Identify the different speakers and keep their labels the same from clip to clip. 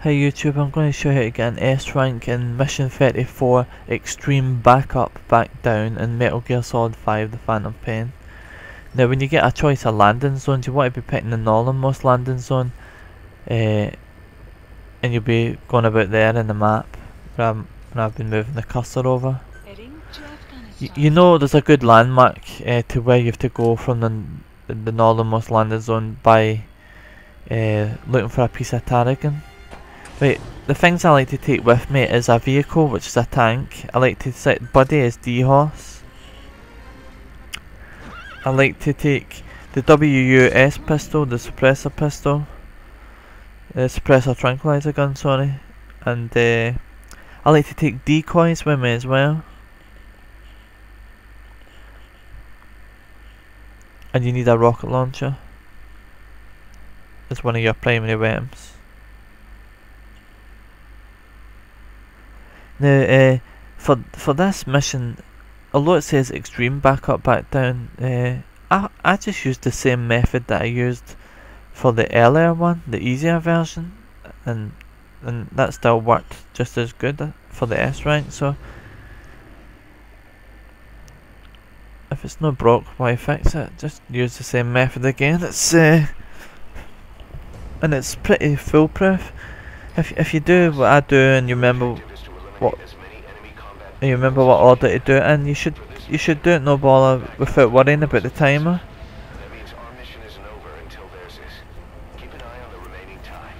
Speaker 1: Hey YouTube, I'm going to show you how to get an S rank in Mission 34 Extreme Backup Back Down in Metal Gear Solid 5 The Phantom Pain. Now when you get a choice of landing zones, you want to be picking the northernmost landing zone, and you'll be going about there in the map when I've been moving the cursor over. You know there's a good landmark to where you have to go from the northernmost landing zone by looking for a piece of Tarragon. Right, the things I like to take with me is a vehicle, which is a tank. I like to set Buddy as D-Horse. I like to take the WUS pistol, the suppressor pistol, suppressor tranquilizer gun, sorry, and I like to take decoys with me as well. And you need a rocket launcher as one of your primary weapons. Now, for this mission, although it says extreme backup back down, I just used the same method that I used for the earlier one, the easier version, and that still worked just as good for the S rank. So if it's not broke, why fix it? Just use the same method again. It's and it's pretty foolproof. If you do what I do and you remember what order to do it in, you should do it no bother without worrying about the timer.
Speaker 2: That means our mission isn't over until theirs is. Keep an eye on the remaining time.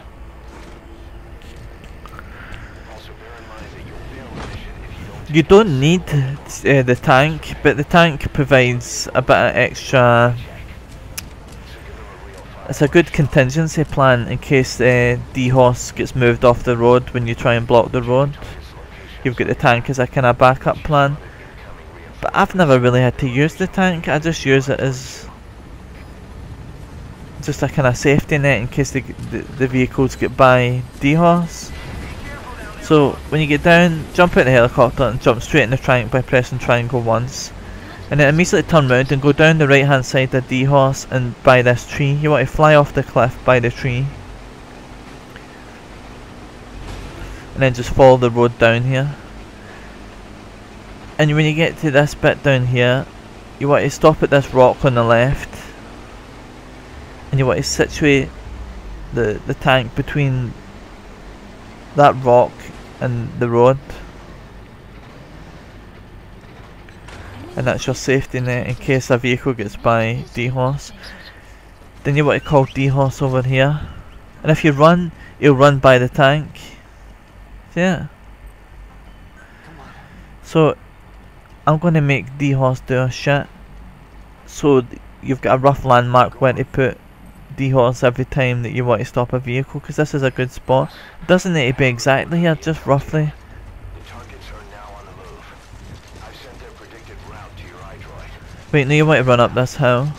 Speaker 2: Also bear in mind that you'll fail the mission if you don't.
Speaker 1: You don't need the tank, but the tank provides a bit of extra. It's a good contingency plan in case D-Horse gets moved off the road when you try and block the road. You've got the tank as a kind of backup plan. But I've never really had to use the tank. I just use it as just a kind of safety net in case the vehicles get by D-Horse. So when you get down, jump out the helicopter and jump straight in the tank by pressing triangle once. And then immediately turn round and go down the right hand side of D-Horse and by this tree. You want to fly off the cliff by the tree. And then just follow the road down here. And when you get to this bit down here, you want to stop at this rock on the left. And you want to situate the tank between that rock and the road. And that's your safety net in case a vehicle gets by D-Horse. Then you want to call D-Horse over here. And if you run, he'll run by the tank. Yeah. So I'm going to make D-Horse do a shit. So you've got a rough landmark where to put D-Horse every time that you want to stop a vehicle, because this is a good spot. It doesn't need to be exactly here, just roughly.
Speaker 2: The targets are now on the move. I've sent their predicted route to your iDroid.
Speaker 1: Wait, now you want to run up this hill.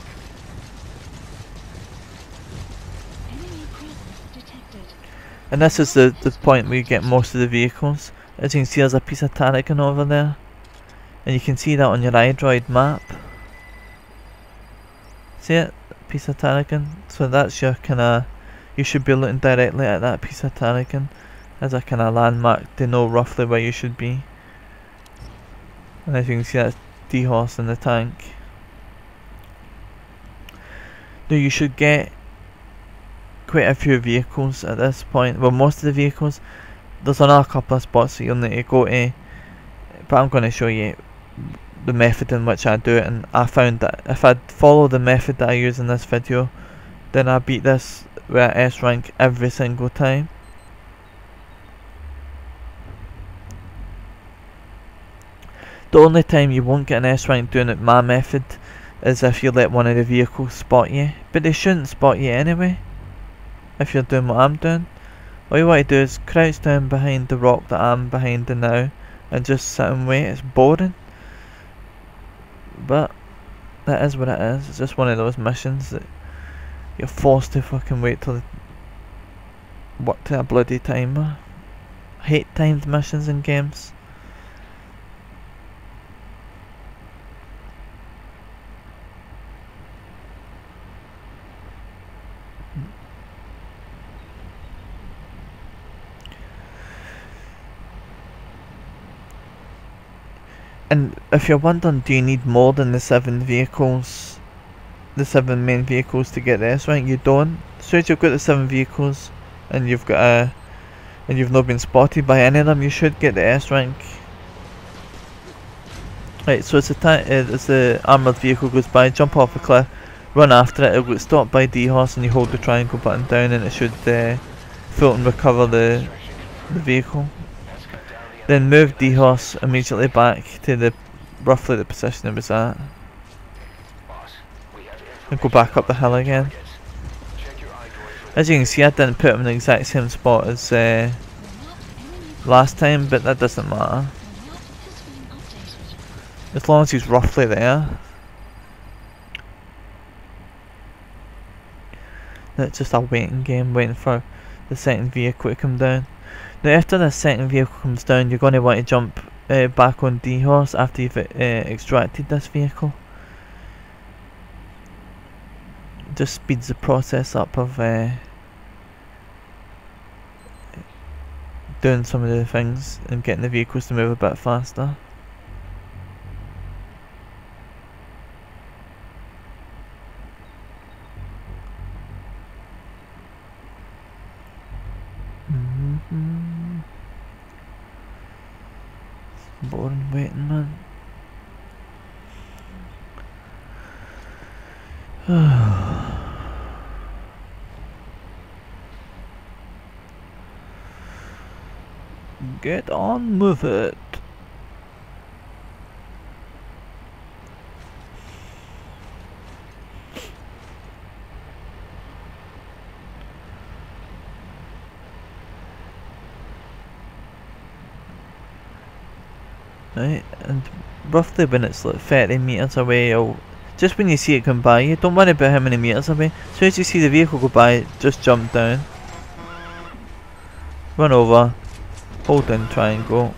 Speaker 1: And this is the point where you get most of the vehicles. As you can see, there's a piece of Tarragon over there. And you can see that on your iDroid map. See it? Piece of Tarragon. So that's your kinda... You should be looking directly at that piece of Tarragon as a kinda landmark to know roughly where you should be. And as you can see, that's D-Horse in the tank. Now you should get quite a few vehicles at this point. Well, most of the vehicles. There's another couple of spots that you'll need to go to, but I'm going to show you the method in which I do it, and I found that if I follow the method that I use in this video, then I beat this with an S rank every single time. The only time you won't get an S rank doing it my method is if you let one of the vehicles spot you, but they shouldn't spot you anyway if you're doing what I'm doing. All you want to do is crouch down behind the rock that I'm behind now and just sit and wait. It's boring, but that is what it is. It's just one of those missions that you're forced to fucking wait till work to a bloody timer. I hate timed missions in games. And if you're wondering, do you need more than the 7 vehicles, the 7 main vehicles to get the S rank? You don't. As soon as you've got the 7 vehicles, and you've got and you've not been spotted by any of them, you should get the S rank. Right, so as the armoured vehicle goes by, jump off a cliff, run after it, it'll get stopped by D-Horse, and you hold the triangle button down and it should float and recover the vehicle. Then move D-Horse immediately back to roughly the position it was at. And go back up the hill again. As you can see, I didn't put him in the exact same spot as last time, but that doesn't matter. As long as he's roughly there. It's just a waiting game, waiting for the second vehicle to come down. Now after the second vehicle comes down, you're going to want to jump back on D-Horse after you've extracted this vehicle. Just speeds the process up of doing some of the things and getting the vehicles to move a bit faster. Boring waiting, man. Get on with it. Right, and roughly when it's like 30 meters away, or just when you see it come by, you don't worry about how many meters away. As soon as you see the vehicle go by, just jump down, run over, hold down triangle,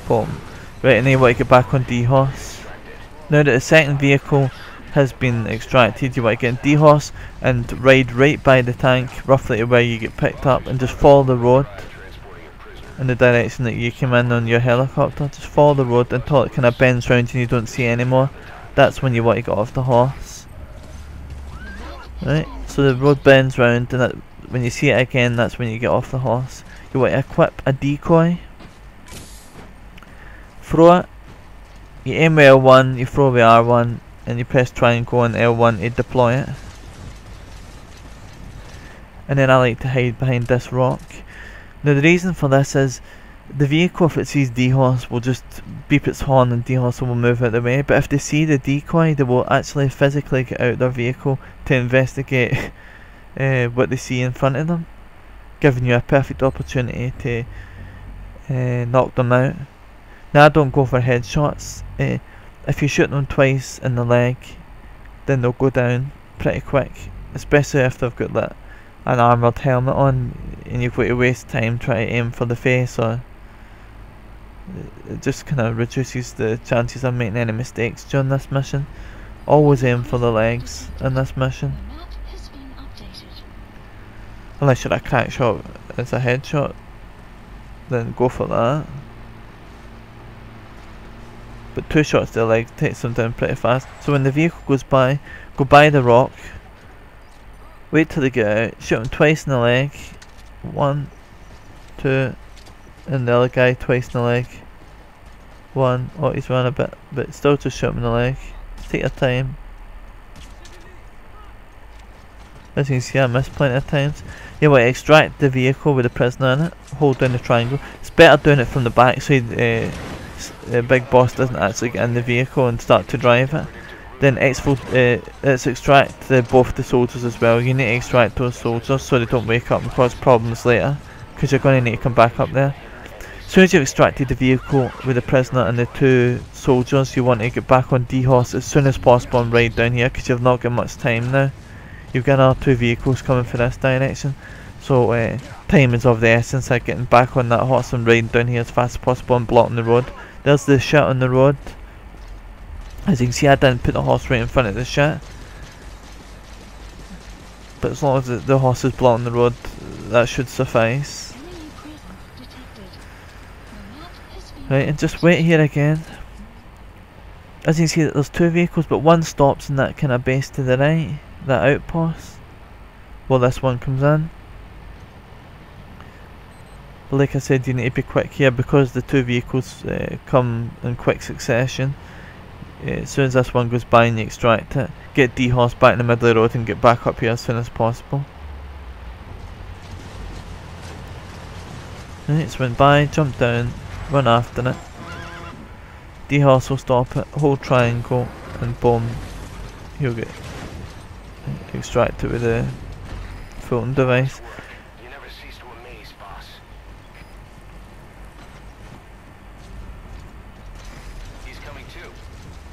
Speaker 1: boom. Right, and then you want to get back on D-Horse. Now that the second vehicle has been extracted, you want to get in D-Horse and ride right by the tank, roughly to where you get picked up, and just follow the road in the direction that you came in on your helicopter. Just follow the road until it kind of bends round and you don't see it anymore. That's when you want to get off the horse. Right, so the road bends round, and when you see it again, that's when you get off the horse. You want to equip a decoy, throw it, you aim with L1, you throw with R1, and you press triangle on L1 to deploy it. And then I like to hide behind this rock. Now the reason for this is, the vehicle, if it sees D-Horse, will just beep its horn and D-Horse will move out of the way. But if they see the decoy, they will actually physically get out their vehicle to investigate what they see in front of them, giving you a perfect opportunity to knock them out. Now I don't go for headshots. If you shoot them twice in the leg, then they'll go down pretty quick, especially if they've got like an armoured helmet on and you've got to waste time trying to aim for the face, or it just kind of reduces the chances of making any mistakes during this mission. Always aim for the legs in this mission, unless you're a crack shot as a headshot, then go for that. But 2 shots to the leg takes them down pretty fast. So when the vehicle goes by, go by the rock, wait till they get out, shoot them twice in the leg, 1, 2, and the other guy twice in the leg, 1, oh he's run a bit, but still just shoot him in the leg. Take your time. As you can see, I missed plenty of times. You want to extract the vehicle with the prisoner in it, hold down the triangle. It's better doing it from the back so the big boss doesn't actually get in the vehicle and start to drive it. Then let's extract both the soldiers as well. You need to extract those soldiers so they don't wake up and cause problems later, because you're going to need to come back up there. As soon as you've extracted the vehicle with the prisoner and the 2 soldiers, you want to get back on D-Horse as soon as possible and ride down here, because you've not got much time now. You've got another 2 vehicles coming for this direction, so time is of the essence of getting back on that horse and riding down here as fast as possible and blocking the road. There's the shit on the road. As you can see, I didn't put the horse right in front of the shit, but as long as the horse is blocking the road, that should suffice. Right, and just wait here again. as you can see, there's two vehicles, but one stops in that kind of base to the right, that outpost, while this one comes in. But like I said, you need to be quick here because the two vehicles come in quick succession. As soon as this one goes by and you extract it, get D-Horse back in the middle of the road and get back up here as soon as possible. Right, it's went by, jump down, run after it. D-Horse will stop it, hold triangle, and boom, he'll get extracted with the Fulton device.
Speaker 2: You never cease to amaze, boss. He's coming too.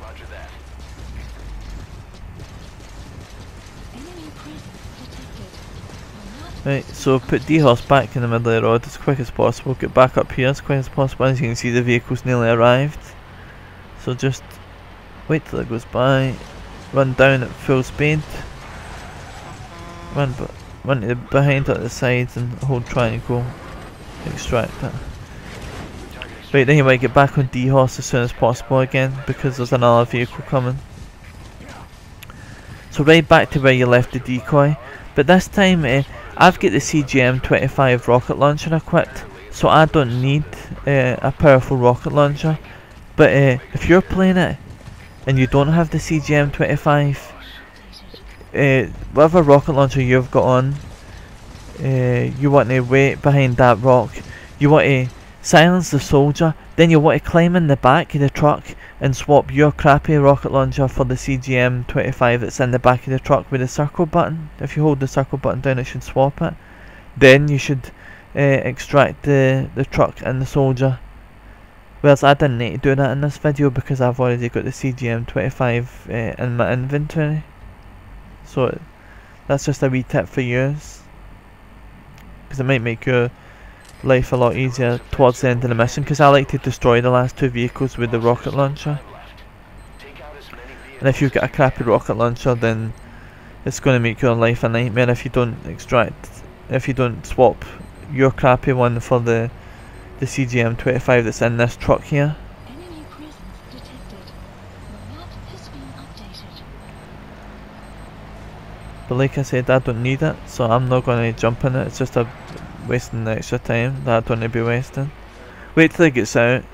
Speaker 2: Roger that.
Speaker 3: Enemy presence detected.
Speaker 1: Right, so put D-Horse back in the middle of the road as quick as possible, get back up here as quick as possible. As you can see, the vehicle's nearly arrived. So just wait till it goes by, run down at full speed, run to the behind at the sides and hold triangle, extract it. Right, then you might get back on D-Horse as soon as possible again because there's another vehicle coming. So right back to where you left the decoy, but this time I've got the CGM-25 rocket launcher equipped, so I don't need a powerful rocket launcher. But if you're playing it and you don't have the CGM-25, whatever rocket launcher you've got on, you want to wait behind that rock. You want to silence the soldier, then you want to climb in the back of the truck and swap your crappy rocket launcher for the CGM-25 that's in the back of the truck with the circle button. If you hold the circle button down, it should swap it. Then you should extract the truck and the soldier. Whereas I didn't need to do that in this video because I've already got the CGM-25 in my inventory. So that's just a wee tip for you, because it might make your life a lot easier towards the end of the mission, because I like to destroy the last two vehicles with the rocket launcher. And if you've got a crappy rocket launcher, then it's going to make your life a nightmare if you don't swap your crappy one for the CGM-25 that's in this truck here.
Speaker 3: Enemy presence detected. The map has been updated.
Speaker 1: But like I said, I don't need it, so I'm not going to jump in it. It's just wasting the extra time that I don't need to be wasting. Wait till he gets out,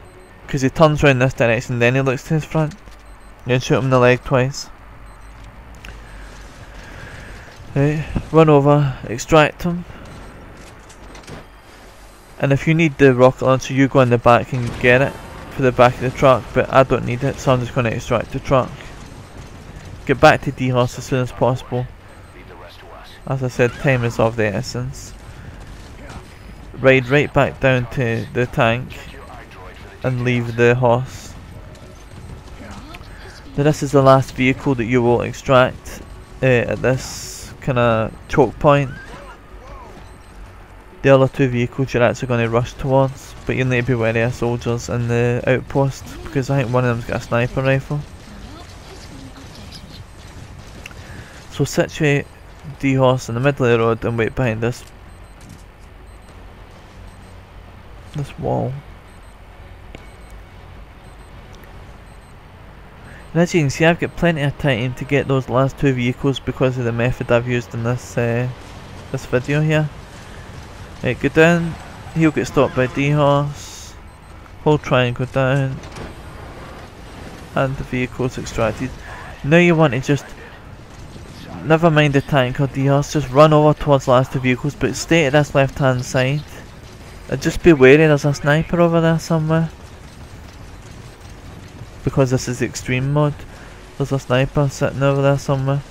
Speaker 1: because he turns around this direction, then he looks to his front. You can shoot him in the leg twice. Right, run over, extract him. And if you need the rocket launcher, you go in the back and get it for the back of the truck, but I don't need it, so I'm just going to extract the truck. Get back to D-Horse as soon as possible. As I said, time is of the essence. Ride right back down to the tank and leave the horse. Now this is the last vehicle that you will extract at this kind of choke point. The other two vehicles you're actually going to rush towards, but you'll need to be wary of soldiers in the outpost, because I think one of them's got a sniper rifle. So situate D-Horse in the middle of the road and wait behind this wall. And as you can see, I've got plenty of time to get those last two vehicles because of the method I've used in this video here. Right, go down, he'll get stopped by D-Horse, hold triangle down, and the vehicle's extracted. Now you want to just, never mind the tank or D-Horse, just run over towards the last two vehicles, but stay at this left hand side. And just be wary, there's a sniper over there somewhere. Because this is extreme mode, there's a sniper sitting over there somewhere.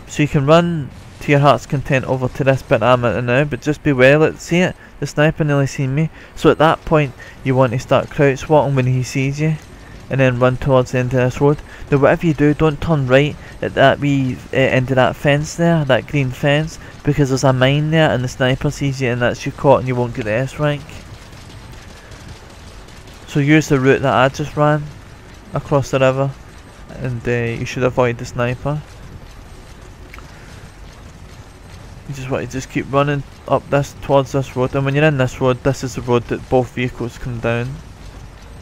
Speaker 1: So you can run to your heart's content over to this bit I'm at now, but just beware. Let's see it, the sniper nearly seen me, so at that point you want to start crouch swatting when he sees you and then run towards the end of this road. Now whatever you do, don't turn right at that wee end of that fence there, that green fence, because there's a mine there and the sniper sees you and that's you caught and you won't get the S rank. So use the route that I just ran across the river and you should avoid the sniper. You just want to just keep running up this towards this road, and when you're in this road, this is the road that both vehicles come down.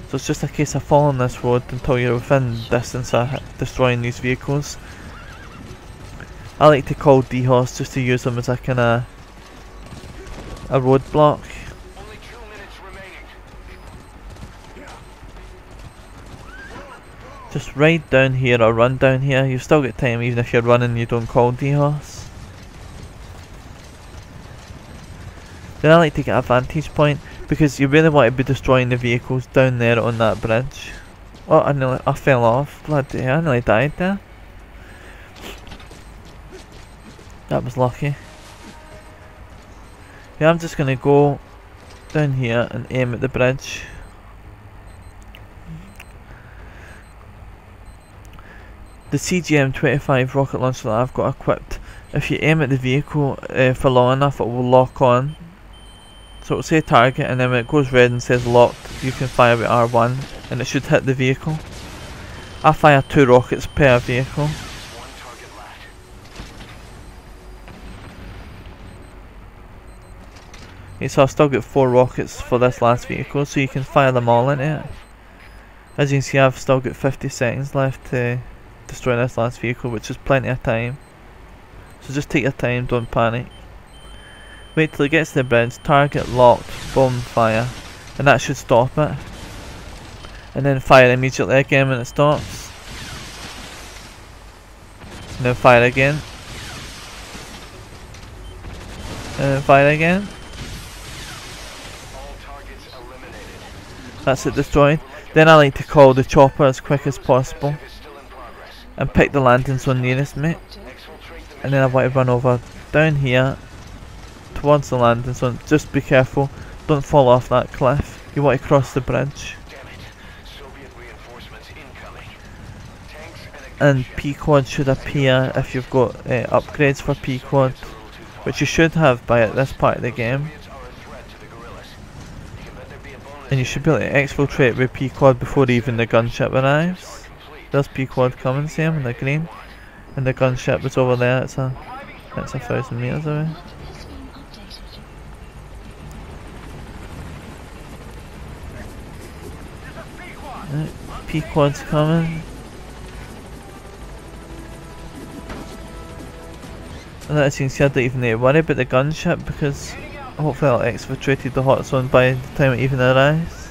Speaker 1: So So it's just a case of following this road until you're within distance of destroying these vehicles. I like to call D-Horse just to use them as a kind of a roadblock.
Speaker 2: Only 2 minutes remaining.
Speaker 1: Just ride down here or run down here. You've still got time even if you're running, you don't call D-Horse. Then I like to get a vantage point because you really want to be destroying the vehicles down there on that bridge. Oh, I fell off. Bloody hell, I nearly died there. That was lucky. Yeah, I'm just gonna go down here and aim at the bridge. The CGM-25 rocket launcher that I've got equipped, if you aim at the vehicle for long enough, it will lock on. So it'll say target, and then when it goes red and says locked, you can fire with R1 and it should hit the vehicle. I fire 2 rockets per vehicle.
Speaker 2: One target left.
Speaker 1: Okay, so I've still got 4 rockets for this last vehicle, so you can fire them all into it. As you can see, I've still got 50 seconds left to destroy this last vehicle, which is plenty of time. So just take your time, don't panic. Wait till it gets to the bridge, target locked, bomb fire, and that should stop it. And then fire immediately again when it stops. And then fire again. And then fire again.
Speaker 2: All targets eliminated.
Speaker 1: That's it, destroyed. Then I like to call the chopper as quick as possible
Speaker 2: Is still in progress.
Speaker 1: and pick the landing zone nearest me.
Speaker 2: Exfiltrate the
Speaker 1: And then I want to run over down here towards the landing zone. Just be careful, don't fall off that cliff. You want to cross the bridge.
Speaker 2: Damn it. Soviet reinforcements incoming. Tanks
Speaker 1: And P-Quad should appear if you've got upgrades for P-Quad, which you should have by this part of the game.
Speaker 2: Soviets are a threat to the guerrillas. You can bet there'd be a bonus.
Speaker 1: And you should be able to exfiltrate with P-Quad before even the gunship arrives. There's P-Quad coming, see him in the green. And the gunship was over there, it's a 1,000 meters away.
Speaker 3: Map has been updated.
Speaker 1: P-Quad's coming. And as you can see, I don't even need to worry about the gunship because hopefully I'll exfiltrate the hot zone by the time it even arrives.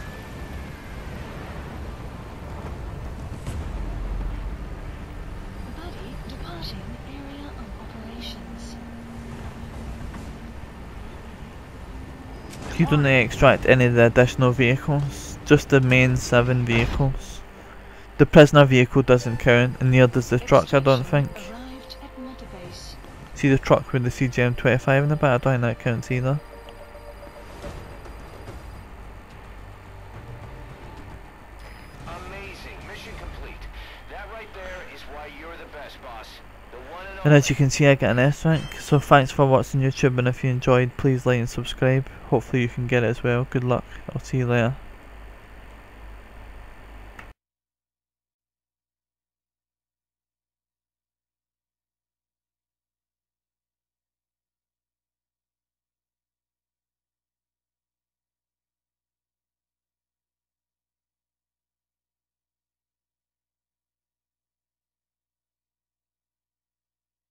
Speaker 3: Buddy departing area of operations.
Speaker 1: You don't need to extract any of the additional vehicles, just the main 7 vehicles. The prisoner vehicle doesn't count, and neither does the truck, I don't think.
Speaker 3: Arrived at Mother Base.
Speaker 1: See the truck with the CGM-25 in the back, I don't think that counts either.
Speaker 2: Amazing. Mission complete. That right there is why you're the best, boss. The one and
Speaker 1: And
Speaker 2: only.
Speaker 1: as you can see, I get an S rank, so thanks for watching YouTube, and if you enjoyed, please like and subscribe. Hopefully you can get it as well. Good luck, I'll see you later.